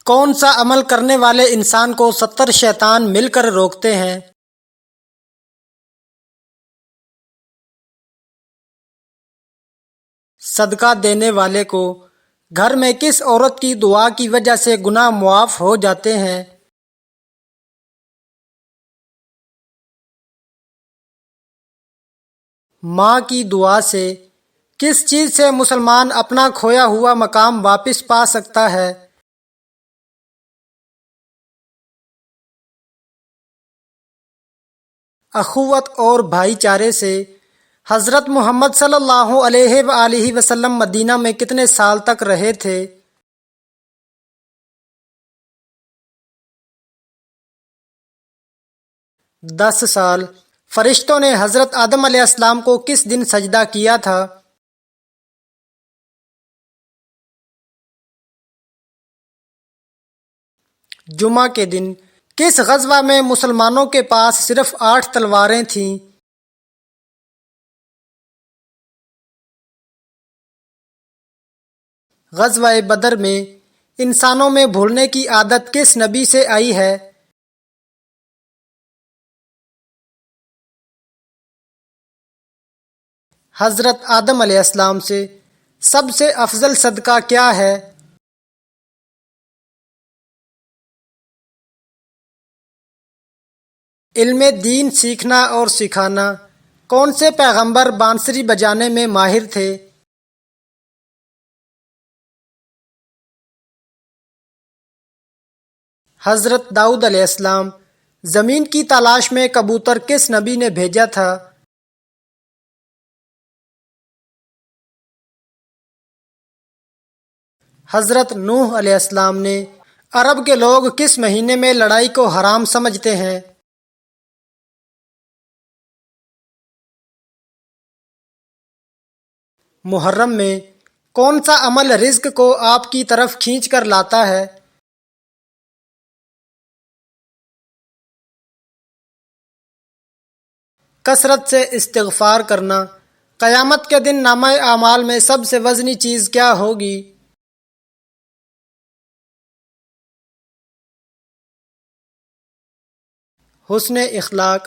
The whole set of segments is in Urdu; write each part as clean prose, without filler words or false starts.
کون سا عمل کرنے والے انسان کو 70 شیطان مل کر روکتے ہیں؟ صدقہ دینے والے کو گھر میں کس عورت کی دعا کی وجہ سے گناہ معاف ہو جاتے ہیں؟ ماں کی دعا سے کس چیز سے مسلمان اپنا کھویا ہوا مقام واپس پا سکتا ہے؟ اخوت اور بھائی چارے سے حضرت محمد صلی اللہ علیہ وآلہ وسلم مدینہ میں کتنے سال تک رہے تھے؟ 10 سال۔ فرشتوں نے حضرت آدم علیہ السلام کو کس دن سجدہ کیا تھا؟ جمعہ کے دن۔ کس غزوہ میں مسلمانوں کے پاس صرف 8 تلواریں تھیں؟ غزوہ بدر میں انسانوں میں بھولنے کی عادت کس نبی سے آئی ہے؟ حضرت آدم علیہ السلام سے سب سے افضل صدقہ کیا ہے؟ علم دین سیکھنا اور سکھانا۔ کون سے پیغمبر بانسری بجانے میں ماہر تھے؟ حضرت داؤد علیہ السلام۔ زمین کی تلاش میں کبوتر کس نبی نے بھیجا تھا؟ حضرت نوح علیہ السلام نے۔ عرب کے لوگ کس مہینے میں لڑائی کو حرام سمجھتے ہیں؟ محرم میں کون سا عمل رزق کو آپ کی طرف کھینچ کر لاتا ہے؟ کثرت سے استغفار کرنا۔ قیامت کے دن نامہ اعمال میں سب سے وزنی چیز کیا ہوگی؟ حسن اخلاق۔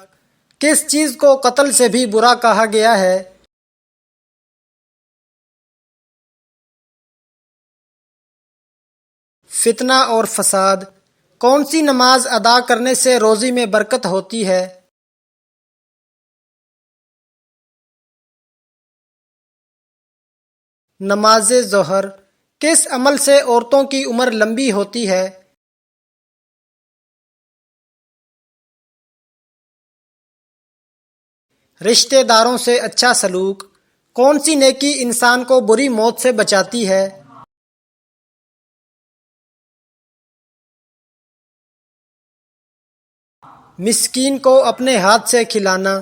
کس چیز کو قتل سے بھی برا کہا گیا ہے؟ فتنہ اور فساد۔ کون سی نماز ادا کرنے سے روزی میں برکت ہوتی ہے؟ نماز ظہر۔ کس عمل سے عورتوں کی عمر لمبی ہوتی ہے؟ رشتہ داروں سے اچھا سلوک۔ کون سی نیکی انسان کو بری موت سے بچاتی ہے؟ مسکین کو اپنے ہاتھ سے کھلانا۔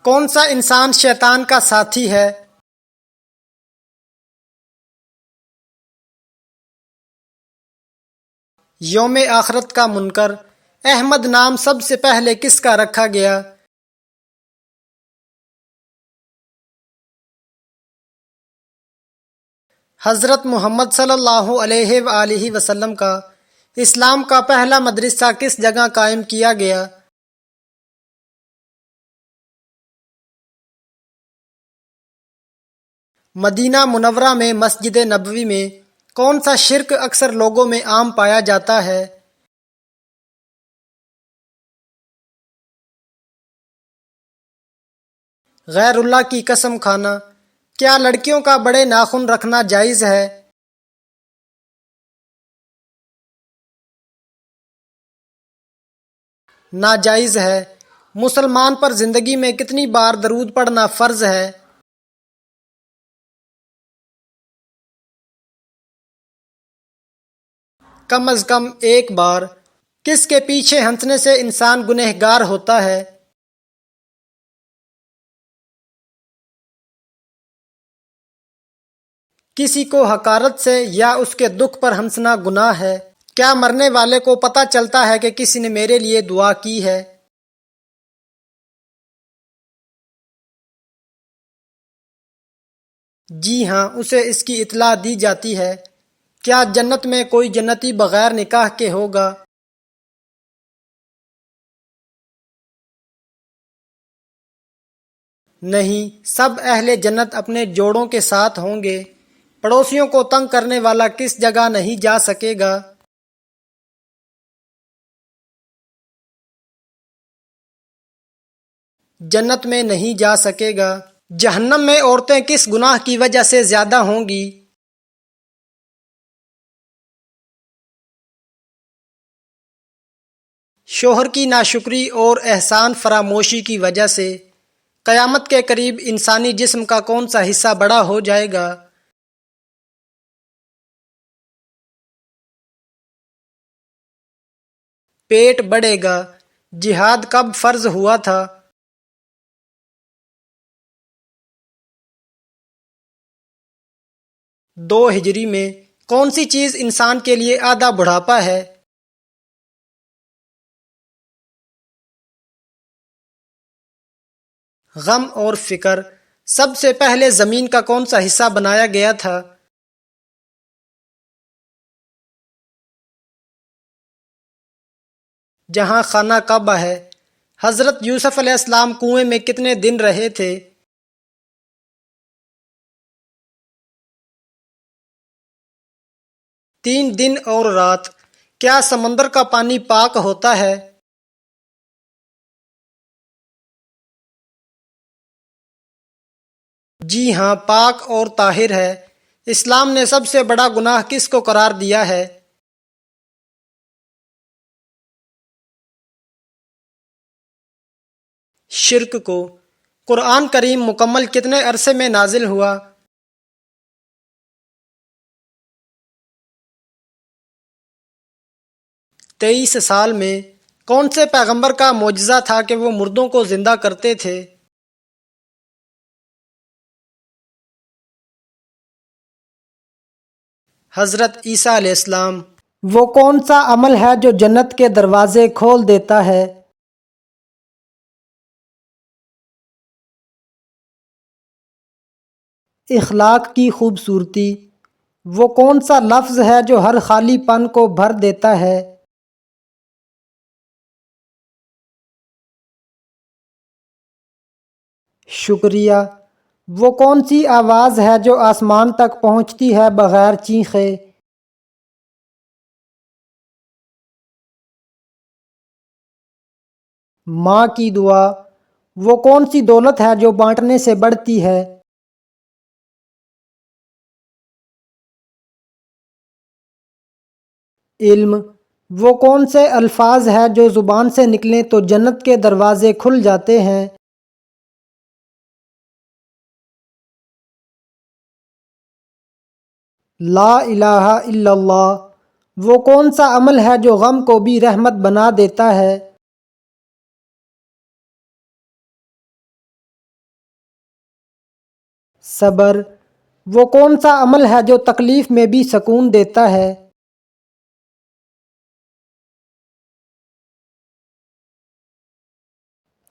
کون سا انسان شیطان کا ساتھی ہے؟ یوم آخرت کا منکر۔ احمد نام سب سے پہلے کس کا رکھا گیا؟ حضرت محمد صلی اللہ علیہ وآلہ وسلم کا اسلام کا پہلا مدرسہ کس جگہ قائم کیا گیا؟ مدینہ منورہ میں مسجد نبوی میں کون سا شرک اکثر لوگوں میں عام پایا جاتا ہے؟ غیر اللہ کی قسم کھانا۔ کیا لڑکیوں کا بڑے ناخن رکھنا جائز ہے؟ ناجائز ہے۔ مسلمان پر زندگی میں کتنی بار درود پڑھنا فرض ہے؟ کم از کم ایک بار۔ کس کے پیچھے ہنسنے سے انسان گنہگار ہوتا ہے؟ کسی کو حقارت سے یا اس کے دکھ پر ہنسنا گناہ ہے؟ کیا مرنے والے کو پتہ چلتا ہے کہ کسی نے میرے لیے دعا کی ہے؟ جی ہاں، اسے اس کی اطلاع دی جاتی ہے۔ کیا جنت میں کوئی جنتی بغیر نکاح کے ہوگا؟ نہیں، سب اہل جنت اپنے جوڑوں کے ساتھ ہوں گے۔ پڑوسیوں کو تنگ کرنے والا کس جگہ نہیں جا سکے گا؟ جنت میں نہیں جا سکے گا۔ جہنم میں عورتیں کس گناہ کی وجہ سے زیادہ ہوں گی؟ شوہر کی ناشکری اور احسان فراموشی کی وجہ سے۔ قیامت کے قریب انسانی جسم کا کون سا حصہ بڑا ہو جائے گا؟ پیٹ بڑھے گا۔ جہاد کب فرض ہوا تھا؟ 2 ہجری میں۔ کون سی چیز انسان کے لیے آدھا بڑھاپا ہے؟ غم اور فکر۔ سب سے پہلے زمین کا کون سا حصہ بنایا گیا تھا؟ جہاں خانہ کعبہ ہے۔ حضرت یوسف علیہ السلام کنویں میں کتنے دن رہے تھے؟ 3 دن اور رات۔ کیا سمندر کا پانی پاک ہوتا ہے؟ جی ہاں، پاک اور طاہر ہے۔ اسلام نے سب سے بڑا گناہ کس کو قرار دیا ہے؟ شرک کو۔ قرآن کریم مکمل کتنے عرصے میں نازل ہوا؟ 23 سال میں۔ کون سے پیغمبر کا معجزہ تھا کہ وہ مردوں کو زندہ کرتے تھے؟ حضرت عیسیٰ علیہ السلام۔ وہ کون سا عمل ہے جو جنت کے دروازے کھول دیتا ہے؟ اخلاق کی خوبصورتی۔ وہ کون سا لفظ ہے جو ہر خالی پن کو بھر دیتا ہے؟ شکریہ۔ وہ کون سی آواز ہے جو آسمان تک پہنچتی ہے بغیر چیخے؟ ماں کی دعا۔ وہ کون سی دولت ہے جو بانٹنے سے بڑھتی ہے؟ علم۔ وہ کون سے الفاظ ہے جو زبان سے نکلیں تو جنت کے دروازے کھل جاتے ہیں؟ لا الہ الا اللہ۔ وہ کون سا عمل ہے جو غم کو بھی رحمت بنا دیتا ہے؟ صبر۔ وہ کون سا عمل ہے جو تکلیف میں بھی سکون دیتا ہے؟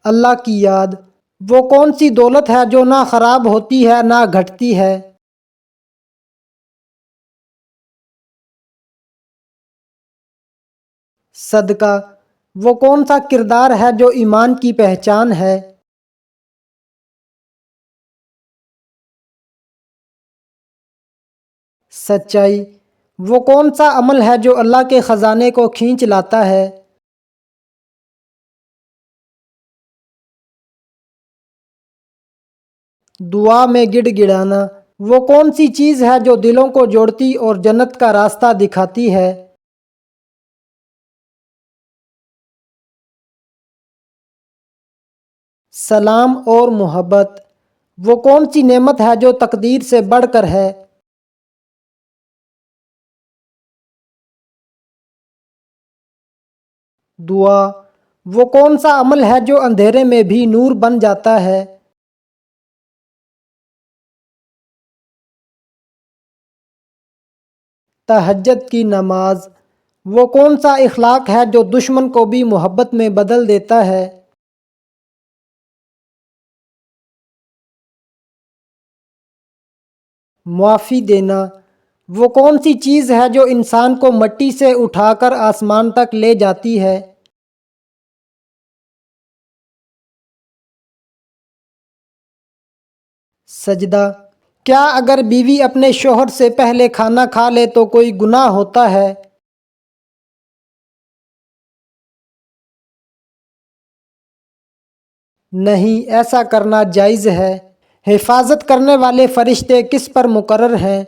اللہ کی یاد۔ وہ کون سی دولت ہے جو نہ خراب ہوتی ہے نہ گھٹتی ہے؟ صدقہ۔ وہ کون سا کردار ہے جو ایمان کی پہچان ہے؟ سچائی۔ وہ کون سا عمل ہے جو اللہ کے خزانے کو کھینچ لاتا ہے؟ دعا میں گڑ گڑانا۔ وہ کون سی چیز ہے جو دلوں کو جوڑتی اور جنت کا راستہ دکھاتی ہے؟ سلام اور محبت۔ وہ کون سی نعمت ہے جو تقدیر سے بڑھ کر ہے؟ دعا۔ وہ کون سا عمل ہے جو اندھیرے میں بھی نور بن جاتا ہے؟ تہجد کی نماز۔ وہ کون سا اخلاق ہے جو دشمن کو بھی محبت میں بدل دیتا ہے؟ معافی دینا۔ وہ کون سی چیز ہے جو انسان کو مٹی سے اٹھا کر آسمان تک لے جاتی ہے؟ سجدہ۔ کیا اگر بیوی اپنے شوہر سے پہلے کھانا کھا لے تو کوئی گناہ ہوتا ہے؟ نہیں، ایسا کرنا جائز ہے۔ حفاظت کرنے والے فرشتے کس پر مقرر ہیں؟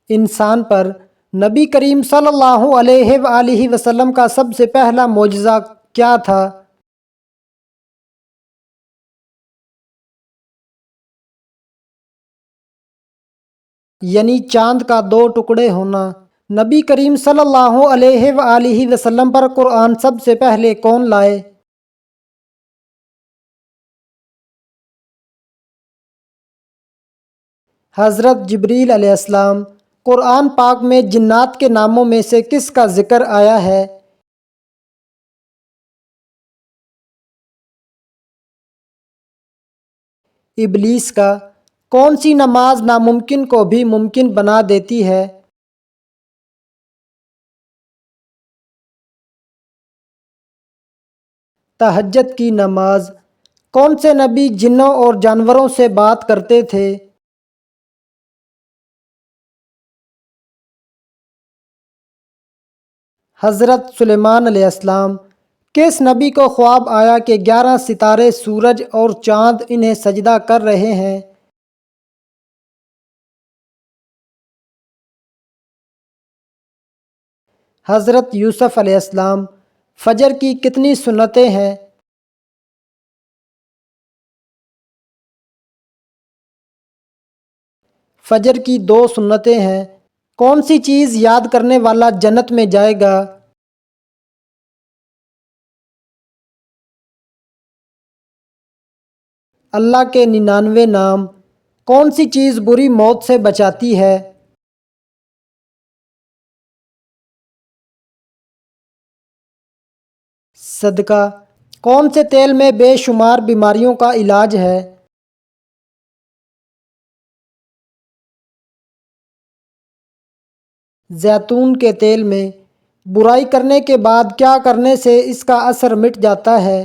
انسان پر۔ نبی کریم صلی اللہ علیہ وآلہ وسلم کا سب سے پہلا معجزہ کیا تھا؟ یعنی چاند کا دو ٹکڑے ہونا۔ نبی کریم صلی اللہ علیہ وآلہ وسلم پر قرآن سب سے پہلے کون لائے؟ حضرت جبریل علیہ السلام۔ قرآن پاک میں جنات کے ناموں میں سے کس کا ذکر آیا ہے؟ ابلیس کا۔ کون سی نماز ناممکن کو بھی ممکن بنا دیتی ہے؟ تہجد کی نماز۔ کون سے نبی جنوں اور جانوروں سے بات کرتے تھے؟ حضرت سلیمان علیہ السلام۔ کس نبی کو خواب آیا کہ 11 ستارے، سورج اور چاند انہیں سجدہ کر رہے ہیں؟ حضرت یوسف علیہ السلام۔ فجر کی کتنی سنتیں ہیں؟ فجر کی 2 سنتیں ہیں۔ کون سی چیز یاد کرنے والا جنت میں جائے گا؟ اللہ کے 99 نام۔ کون سی چیز بری موت سے بچاتی ہے؟ صدقہ۔ کون سے تیل میں بے شمار بیماریوں کا علاج ہے؟ زیتون کے تیل میں۔ برائی کرنے کے بعد کیا کرنے سے اس کا اثر مٹ جاتا ہے؟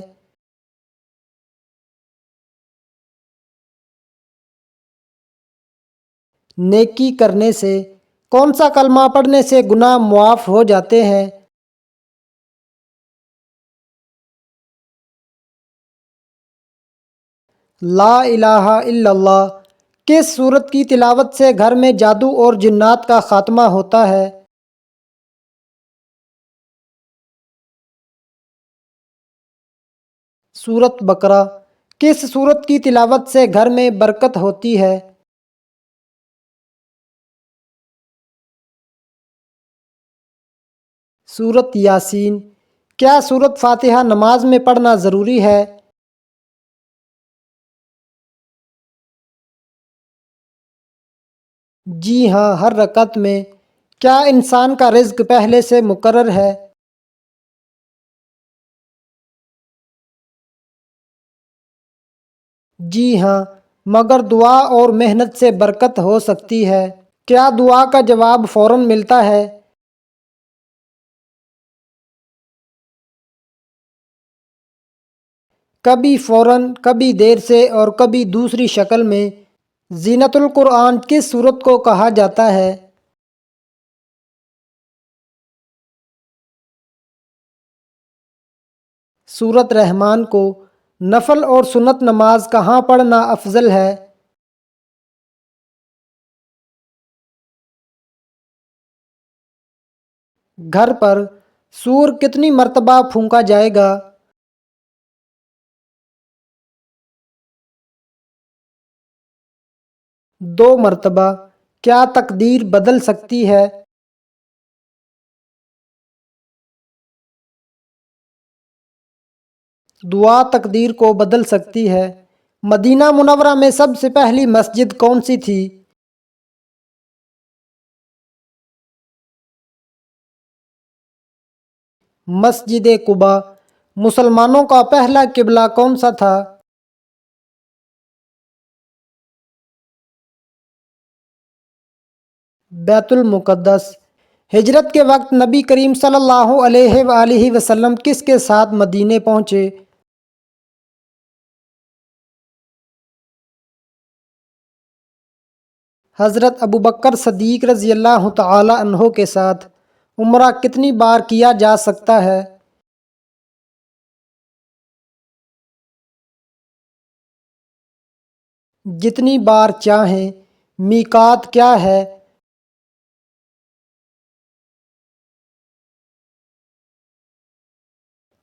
نیکی کرنے سے۔ کون سا کلمہ پڑھنے سے گناہ معاف ہو جاتے ہیں؟ لا الہ الا اللہ۔ کس سورت کی تلاوت سے گھر میں جادو اور جنات کا خاتمہ ہوتا ہے؟ سورت بقرہ۔ کس سورت کی تلاوت سے گھر میں برکت ہوتی ہے؟ سورت یاسین۔ کیا سورت فاتحہ نماز میں پڑھنا ضروری ہے؟ جی ہاں، ہر رکعت میں۔ کیا انسان کا رزق پہلے سے مقرر ہے؟ جی ہاں، مگر دعا اور محنت سے برکت ہو سکتی ہے۔ کیا دعا کا جواب فوراً ملتا ہے؟ کبھی فوراً، کبھی دیر سے اور کبھی دوسری شکل میں۔ زینت القرآن کس سورت کو کہا جاتا ہے؟ سورت رحمان کو۔ نفل اور سنت نماز کہاں پڑھنا افضل ہے؟ گھر پر۔ سور کتنی مرتبہ پھونکا جائے گا؟ 2 مرتبہ۔ کیا تقدیر بدل سکتی ہے؟ دعا تقدیر کو بدل سکتی ہے۔ مدینہ منورہ میں سب سے پہلی مسجد کون سی تھی؟ مسجد قباء۔ مسلمانوں کا پہلا قبلہ کون سا تھا؟ بیت المقدس۔ ہجرت کے وقت نبی کریم صلی اللہ علیہ وآلہ وسلم کس کے ساتھ مدینے پہنچے؟ حضرت ابوبکر صدیق رضی اللہ تعالی عنہ کے ساتھ۔ عمرہ کتنی بار کیا جا سکتا ہے؟ جتنی بار چاہیں۔ میقات کیا ہے؟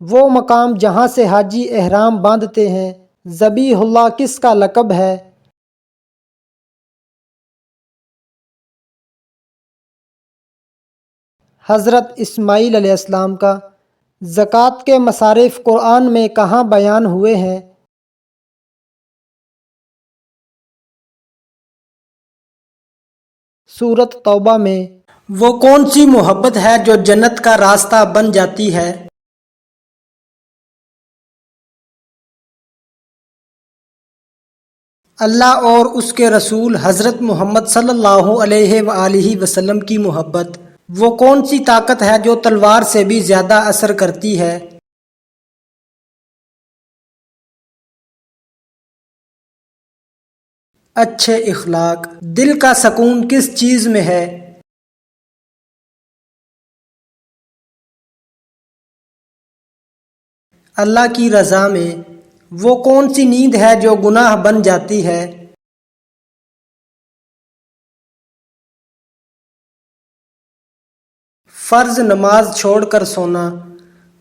وہ مقام جہاں سے حاجی احرام باندھتے ہیں۔ ذبیح اللہ کس کا لقب ہے؟ حضرت اسماعیل علیہ السلام کا۔ زکوٰۃ کے مصارف قرآن میں کہاں بیان ہوئے ہیں؟ سورۃ توبہ میں۔ وہ کون سی محبت ہے جو جنت کا راستہ بن جاتی ہے؟ اللہ اور اس کے رسول حضرت محمد صلی اللہ علیہ وآلہ وسلم کی محبت۔ وہ کون سی طاقت ہے جو تلوار سے بھی زیادہ اثر کرتی ہے؟ اچھے اخلاق۔ دل کا سکون کس چیز میں ہے؟ اللہ کی رضا میں۔ وہ کون سی نیند ہے جو گناہ بن جاتی ہے؟ فرض نماز چھوڑ کر سونا۔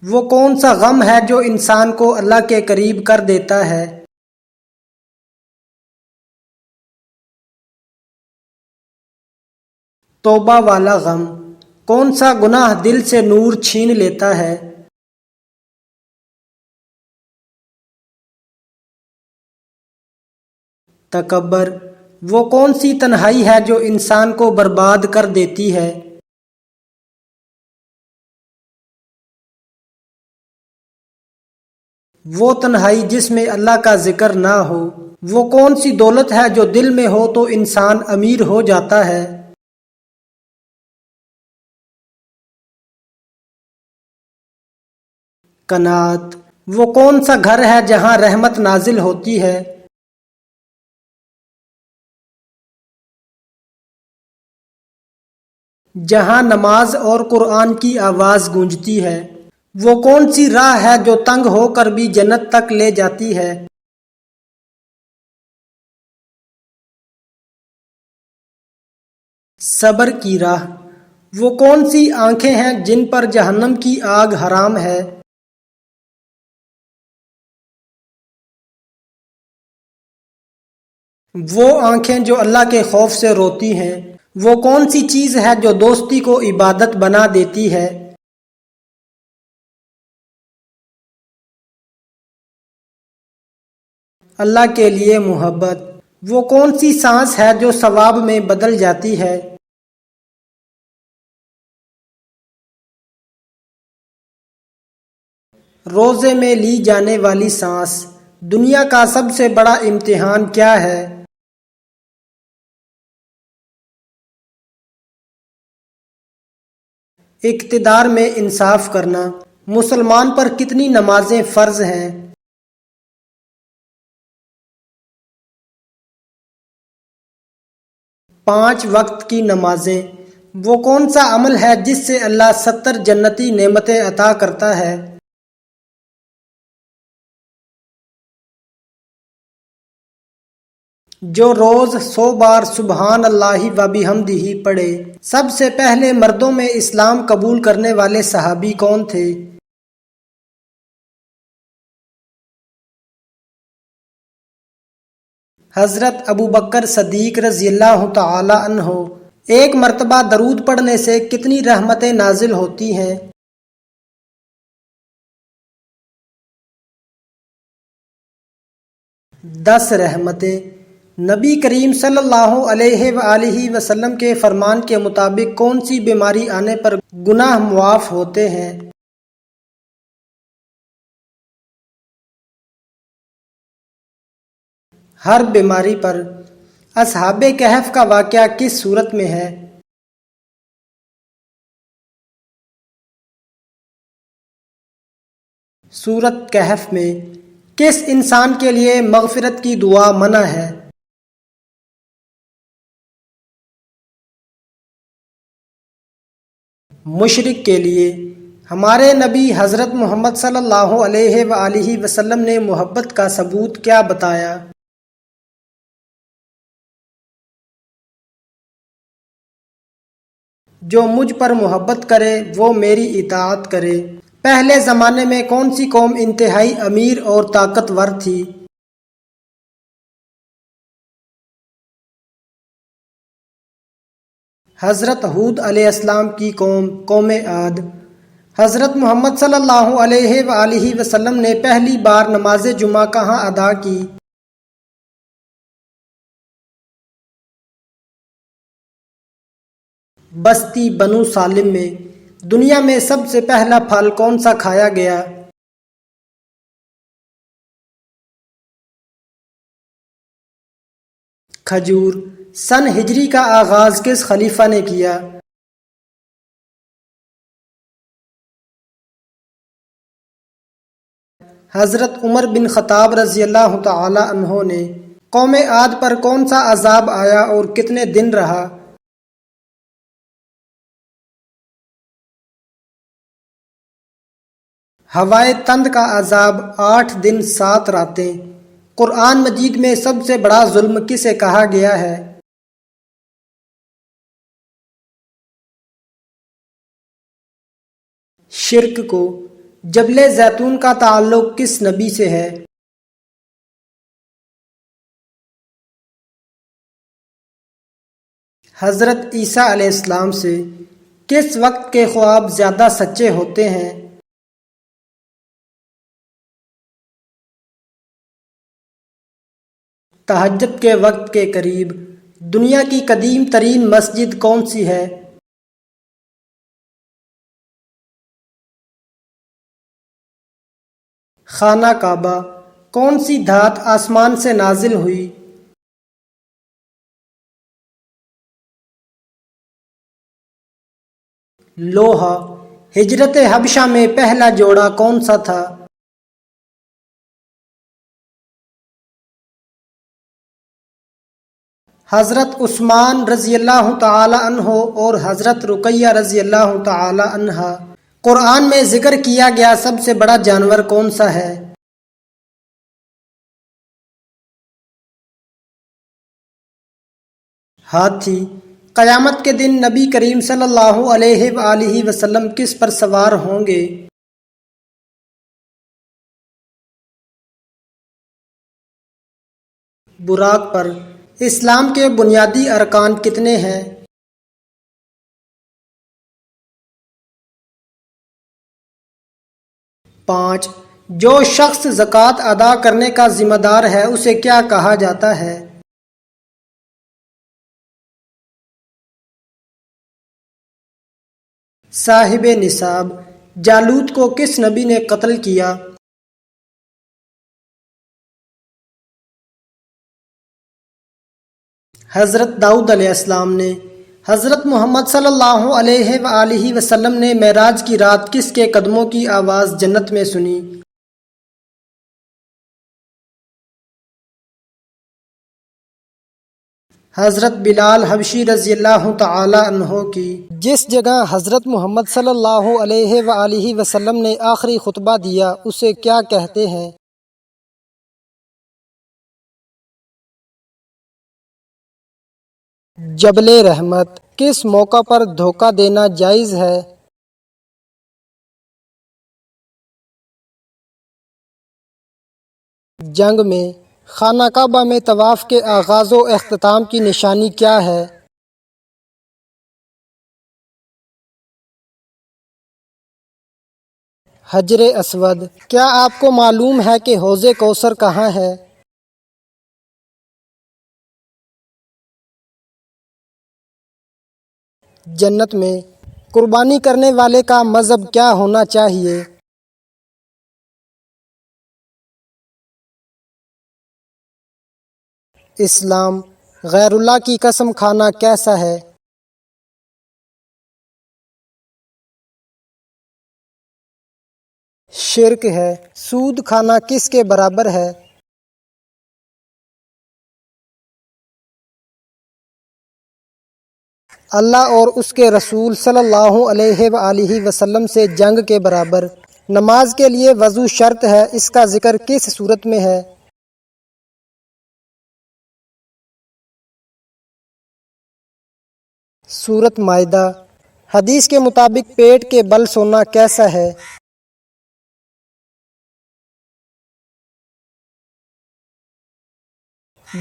وہ کون سا غم ہے جو انسان کو اللہ کے قریب کر دیتا ہے؟ توبہ والا غم۔ کون سا گناہ دل سے نور چھین لیتا ہے؟ تکبر۔ وہ کون سی تنہائی ہے جو انسان کو برباد کر دیتی ہے؟ وہ تنہائی جس میں اللہ کا ذکر نہ ہو۔ وہ کون سی دولت ہے جو دل میں ہو تو انسان امیر ہو جاتا ہے؟ قناعت۔ وہ کون سا گھر ہے جہاں رحمت نازل ہوتی ہے؟ جہاں نماز اور قرآن کی آواز گونجتی ہے۔ وہ کون سی راہ ہے جو تنگ ہو کر بھی جنت تک لے جاتی ہے؟ صبر کی راہ۔ وہ کون سی آنکھیں ہیں جن پر جہنم کی آگ حرام ہے؟ وہ آنکھیں جو اللہ کے خوف سے روتی ہیں۔ وہ کون سی چیز ہے جو دوستی کو عبادت بنا دیتی ہے؟ اللہ کے لیے محبت۔ وہ کون سی سانس ہے جو ثواب میں بدل جاتی ہے؟ روزے میں لی جانے والی سانس۔ دنیا کا سب سے بڑا امتحان کیا ہے؟ اقتدار میں انصاف کرنا۔ مسلمان پر کتنی نمازیں فرض ہیں؟ 5 وقت کی نمازیں۔ وہ کون سا عمل ہے جس سے اللہ 70 جنتی نعمتیں عطا کرتا ہے؟ جو روز 100 بار سبحان اللہ و بحمدہ پڑھے۔ سب سے پہلے مردوں میں اسلام قبول کرنے والے صحابی کون تھے؟ حضرت ابوبکر صدیق رضی اللہ تعالی عنہ۔ ایک مرتبہ درود پڑھنے سے کتنی رحمتیں نازل ہوتی ہیں؟ 10 رحمتیں۔ نبی کریم صلی اللہ علیہ وآلہ وسلم کے فرمان کے مطابق کون سی بیماری آنے پر گناہ معاف ہوتے ہیں؟ ہر بیماری پر۔ اصحاب کہف کا واقعہ کس سورت میں ہے؟ سورۃ کہف میں کس انسان کے لیے مغفرت کی دعا منع ہے؟ مشرک کے لیے۔ ہمارے نبی حضرت محمد صلی اللہ علیہ وآلہ وسلم نے محبت کا ثبوت کیا بتایا؟ جو مجھ پر محبت کرے وہ میری اطاعت کرے۔ پہلے زمانے میں کون سی قوم انتہائی امیر اور طاقتور تھی؟ حضرت ہود علیہ السلام کی قوم عاد۔ حضرت محمد صلی اللہ علیہ وآلہ وسلم نے پہلی بار نماز جمعہ کہاں ادا کی؟ بستی بنو سالم میں۔ دنیا میں سب سے پہلا پھل کون سا کھایا گیا؟ کھجور۔ سن ہجری کا آغاز کس خلیفہ نے کیا؟ حضرت عمر بن خطاب رضی اللہ تعالی عنہ نے۔ قوم عاد پر کون سا عذاب آیا اور کتنے دن رہا؟ ہوائے تند کا عذاب 8 دن 7 راتیں۔ قرآن مجید میں سب سے بڑا ظلم کسے کہا گیا ہے؟ شرک کو۔ جبل زیتون کا تعلق کس نبی سے ہے؟ حضرت عیسیٰ علیہ السلام سے۔ کس وقت کے خواب زیادہ سچے ہوتے ہیں؟ تہجد کے وقت کے قریب۔ دنیا کی قدیم ترین مسجد کون سی ہے؟ خانہ کعبہ۔ کون سی دھات آسمان سے نازل ہوئی؟ لوہا۔ ہجرت حبشہ میں پہلا جوڑا کون سا تھا؟ حضرت عثمان رضی اللہ تعالی عنہ اور حضرت رقیہ رضی اللہ تعالی عنہا۔ قرآن میں ذکر کیا گیا سب سے بڑا جانور کون سا ہے؟ ہاتھی۔ قیامت کے دن نبی کریم صلی اللہ علیہ وآلہ وسلم کس پر سوار ہوں گے؟ براق پر۔ اسلام کے بنیادی ارکان کتنے ہیں؟ 5۔ جو شخص زکوٰۃ ادا کرنے کا ذمہ دار ہے اسے کیا کہا جاتا ہے؟ صاحب نصاب۔ جالوت کو کس نبی نے قتل کیا؟ حضرت داؤد علیہ السلام نے۔ حضرت محمد صلی اللہ علیہ وآلہ وسلم نے معراج کی رات کس کے قدموں کی آواز جنت میں سنی؟ حضرت بلال حبشی رضی اللہ تعالی عنہ کی۔ جس جگہ حضرت محمد صلی اللہ علیہ وآلہ وسلم نے آخری خطبہ دیا اسے کیا کہتے ہیں؟ جبل رحمت۔ کس موقع پر دھوکہ دینا جائز ہے؟ جنگ میں۔ خانہ کعبہ میں طواف کے آغاز و اختتام کی نشانی کیا ہے؟ حجر اسود۔ کیا آپ کو معلوم ہے کہ حوض کوثر کہاں ہے؟ جنت میں۔ قربانی کرنے والے کا مذہب کیا ہونا چاہیے؟ اسلام۔ غیر اللہ کی قسم کھانا کیسا ہے؟ شرک ہے۔ سود کھانا کس کے برابر ہے؟ اللہ اور اس کے رسول صلی اللہ علیہ وآلہ وسلم سے جنگ کے برابر۔ نماز کے لیے وضو شرط ہے، اس کا ذکر کس صورت میں ہے؟ سورۃ مائدہ۔ حدیث کے مطابق پیٹ کے بل سونا کیسا ہے؟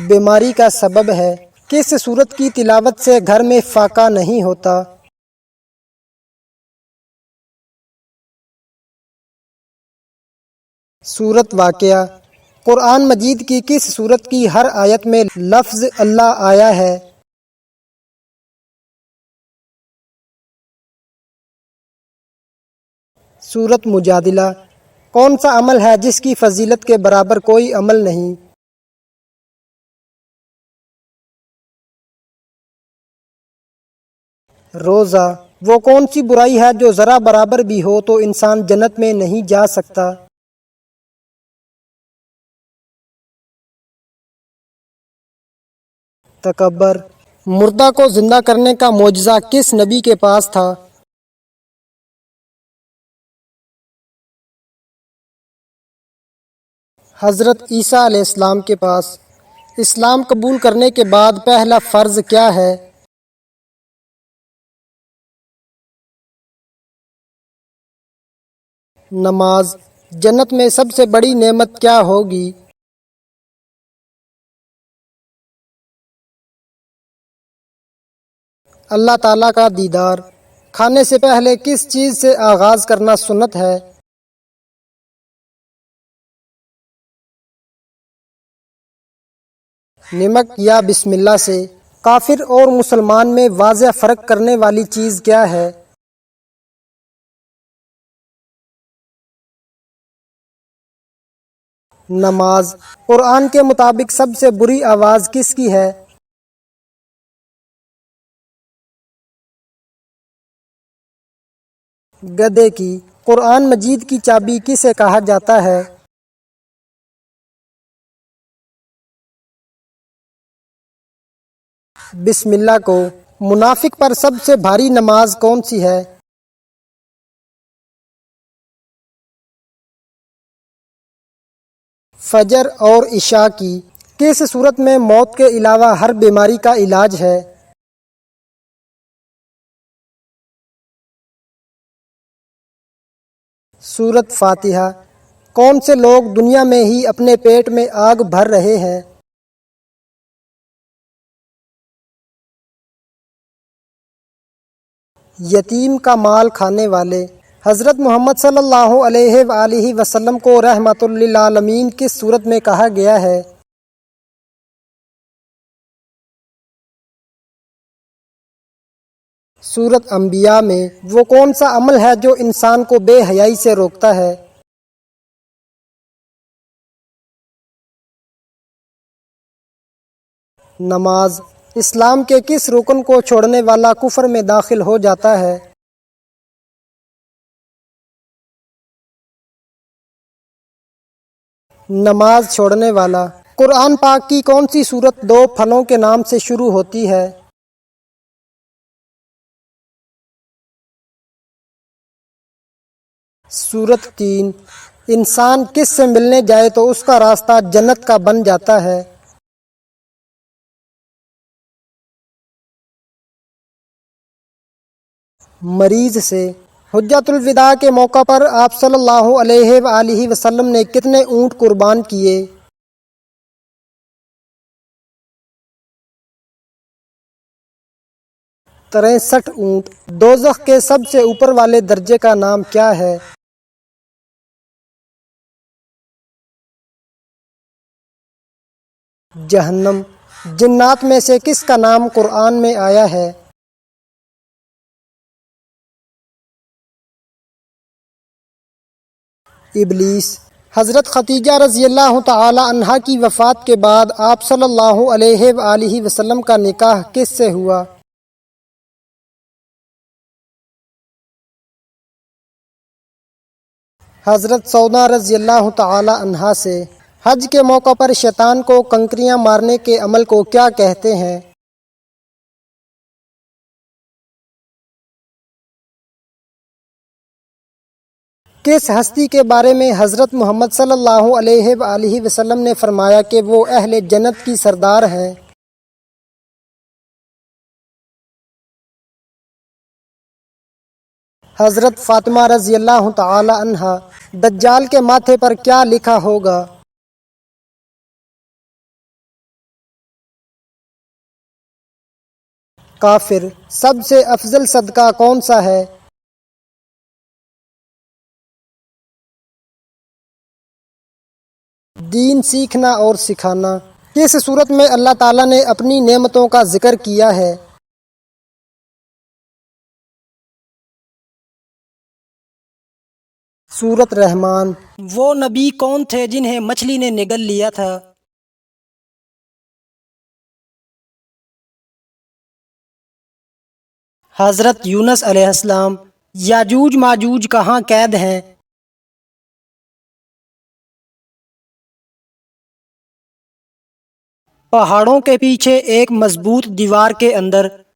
بیماری کا سبب ہے۔ کس سورت کی تلاوت سے گھر میں فاقہ نہیں ہوتا؟ سورۃ واقعہ۔ قرآن مجید کی کس سورت کی ہر آیت میں لفظ اللہ آیا ہے؟ سورۃ مجادلہ۔ کون سا عمل ہے جس کی فضیلت کے برابر کوئی عمل نہیں؟ روزہ۔ وہ کون سی برائی ہے جو ذرا برابر بھی ہو تو انسان جنت میں نہیں جا سکتا؟ تکبر۔ مردہ کو زندہ کرنے کا معجزہ کس نبی کے پاس تھا؟ حضرت عیسیٰ علیہ السلام کے پاس۔ اسلام قبول کرنے کے بعد پہلا فرض کیا ہے؟ نماز۔ جنت میں سب سے بڑی نعمت کیا ہوگی؟ اللہ تعالیٰ کا دیدار۔ کھانے سے پہلے کس چیز سے آغاز کرنا سنت ہے؟ نمک یا بسم اللہ سے۔ کافر اور مسلمان میں واضح فرق کرنے والی چیز کیا ہے؟ نماز۔ قرآن کے مطابق سب سے بری آواز کس کی ہے؟ گدھے کی۔ قرآن مجید کی چابی کسے کہا جاتا ہے؟ بسم اللہ کو۔ منافق پر سب سے بھاری نماز کون سی ہے؟ فجر اور عشاء کی۔ کس صورت میں موت کے علاوہ ہر بیماری کا علاج ہے؟ سورۃ فاتحہ۔ کون سے لوگ دنیا میں ہی اپنے پیٹ میں آگ بھر رہے ہیں؟ یتیم کا مال کھانے والے۔ حضرت محمد صلی اللہ علیہ وآلہ وسلم کو رحمت للعالمین کس صورت میں کہا گیا ہے؟ 'سورۃ انبیاء میں۔ وہ کون سا عمل ہے جو انسان کو بے حیائی سے روکتا ہے؟ نماز۔ اسلام کے کس رکن کو چھوڑنے والا کفر میں داخل ہو جاتا ہے؟ نماز چھوڑنے والا۔ قرآن پاک کی کون سی سورت دو پھلوں کے نام سے شروع ہوتی ہے؟ سورۃ تین۔ انسان کس سے ملنے جائے تو اس کا راستہ جنت کا بن جاتا ہے؟ مریض سے۔ حجۃ الوداع کے موقع پر آپ صلی اللہ علیہ وآلہ وسلم نے کتنے اونٹ قربان کیے؟ 63 اونٹ۔ دوزخ کے سب سے اوپر والے درجے کا نام کیا ہے؟ جہنم۔ جنات میں سے کس کا نام قرآن میں آیا ہے؟ ابلیس۔ حضرت خدیجہ رضی اللہ تعالی عنہا کی وفات کے بعد آپ صلی اللہ علیہ وآلہ وسلم کا نکاح کس سے ہوا؟ حضرت سودا رضی اللہ تعالی عنہا سے حج کے موقع پر شیطان کو کنکریاں مارنے کے عمل کو کیا کہتے ہیں؟ کس ہستی کے بارے میں حضرت محمد صلی اللہ علیہ وآلہ وسلم نے فرمایا کہ وہ اہل جنت کی سردار ہیں؟ حضرت فاطمہ رضی اللہ تعالی عنہا۔ دجال کے ماتھے پر کیا لکھا ہوگا؟ کافر۔ سب سے افضل صدقہ کون سا ہے؟ دین سیکھنا اور سکھانا۔ کس صورت میں اللہ تعالیٰ نے اپنی نعمتوں کا ذکر کیا ہے؟ سورۃ رحمان۔ وہ نبی کون تھے جنہیں مچھلی نے نگل لیا تھا؟ حضرت یونس علیہ السلام۔ یاجوج ماجوج کہاں قید ہیں؟ پہاڑوں کے پیچھے ایک مضبوط دیوار کے اندر۔